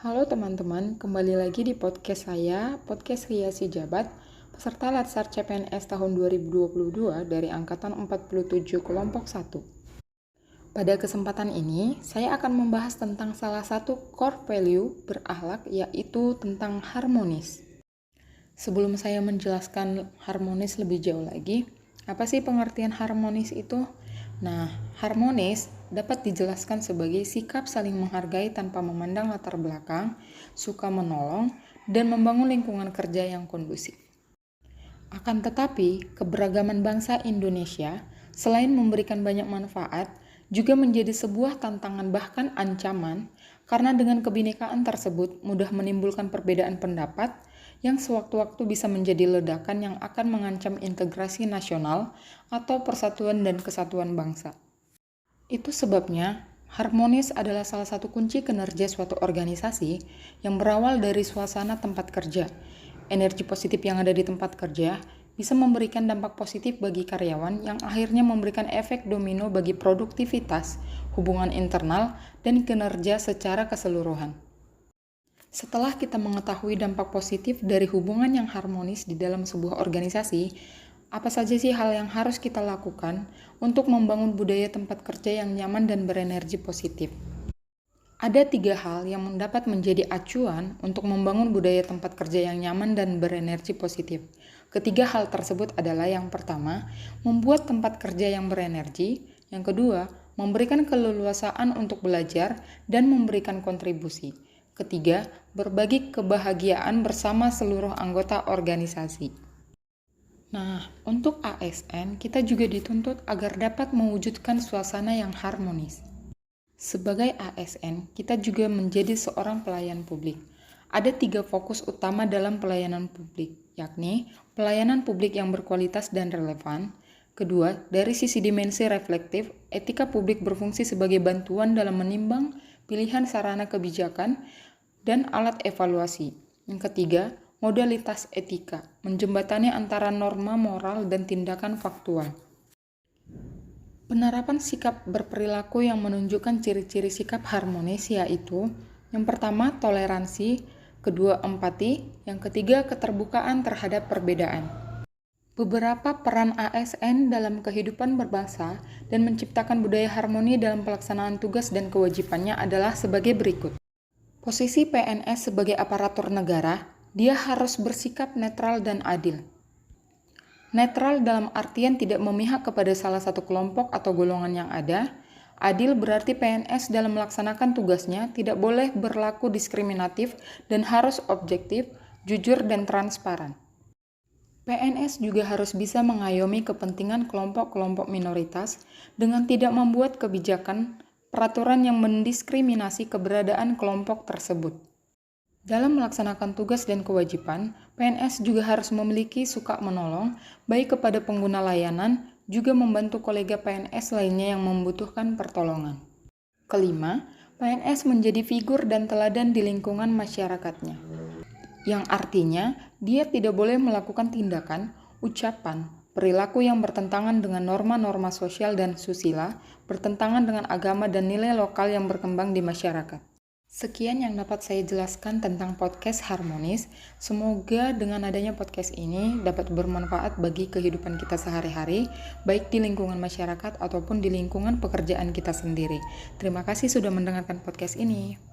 Halo teman-teman, kembali lagi di podcast saya, Podcast Ria Jabat, peserta Latsar CPNS tahun 2022 dari Angkatan 47 Kelompok 1. Pada kesempatan ini, saya akan membahas tentang salah satu core value berakhlak, yaitu tentang harmonis. Sebelum saya menjelaskan harmonis lebih jauh lagi, apa sih pengertian harmonis itu? Nah, harmonis dapat dijelaskan sebagai sikap saling menghargai tanpa memandang latar belakang, suka menolong, dan membangun lingkungan kerja yang kondusif. Akan tetapi, keberagaman bangsa Indonesia, selain memberikan banyak manfaat, juga menjadi sebuah tantangan bahkan ancaman, karena dengan kebinekaan tersebut mudah menimbulkan perbedaan pendapat yang sewaktu-waktu bisa menjadi ledakan yang akan mengancam integrasi nasional atau persatuan dan kesatuan bangsa. Itu sebabnya, harmonis adalah salah satu kunci kinerja suatu organisasi yang berawal dari suasana tempat kerja. Energi positif yang ada di tempat kerja bisa memberikan dampak positif bagi karyawan yang akhirnya memberikan efek domino bagi produktivitas, hubungan internal, dan kinerja secara keseluruhan. Setelah kita mengetahui dampak positif dari hubungan yang harmonis di dalam sebuah organisasi, apa saja sih hal yang harus kita lakukan untuk membangun budaya tempat kerja yang nyaman dan berenergi positif? Ada 3 hal yang dapat menjadi acuan untuk membangun budaya tempat kerja yang nyaman dan berenergi positif. Ketiga hal tersebut adalah yang pertama, membuat tempat kerja yang berenergi, yang kedua, memberikan keleluasaan untuk belajar dan memberikan kontribusi. Ketiga, berbagi kebahagiaan bersama seluruh anggota organisasi. Nah, untuk ASN, kita juga dituntut agar dapat mewujudkan suasana yang harmonis. Sebagai ASN, kita juga menjadi seorang pelayan publik. Ada 3 fokus utama dalam pelayanan publik, yakni pelayanan publik yang berkualitas dan relevan. Kedua, dari sisi dimensi reflektif, etika publik berfungsi sebagai bantuan dalam menimbang pilihan sarana kebijakan dan alat evaluasi. Yang ketiga, modalitas etika, menjembatani antara norma moral dan tindakan faktual. Penerapan sikap berperilaku yang menunjukkan ciri-ciri sikap harmonis yaitu yang pertama, toleransi, kedua, empati, yang ketiga, keterbukaan terhadap perbedaan. Beberapa peran ASN dalam kehidupan berbangsa dan menciptakan budaya harmoni dalam pelaksanaan tugas dan kewajibannya adalah sebagai berikut. Posisi PNS sebagai aparatur negara, dia harus bersikap netral dan adil. Netral dalam artian tidak memihak kepada salah satu kelompok atau golongan yang ada. Adil berarti PNS dalam melaksanakan tugasnya tidak boleh berlaku diskriminatif dan harus objektif, jujur, dan transparan. PNS juga harus bisa mengayomi kepentingan kelompok-kelompok minoritas dengan tidak membuat kebijakan peraturan yang mendiskriminasi keberadaan kelompok tersebut. Dalam melaksanakan tugas dan kewajiban, PNS juga harus memiliki suka menolong, baik kepada pengguna layanan, juga membantu kolega PNS lainnya yang membutuhkan pertolongan. Kelima, PNS menjadi figur dan teladan di lingkungan masyarakatnya, yang artinya dia tidak boleh melakukan tindakan, ucapan, perilaku yang bertentangan dengan norma-norma sosial dan susila, bertentangan dengan agama dan nilai lokal yang berkembang di masyarakat. Sekian yang dapat saya jelaskan tentang podcast harmonis. Semoga dengan adanya podcast ini dapat bermanfaat bagi kehidupan kita sehari-hari, baik di lingkungan masyarakat ataupun di lingkungan pekerjaan kita sendiri. Terima kasih sudah mendengarkan podcast ini.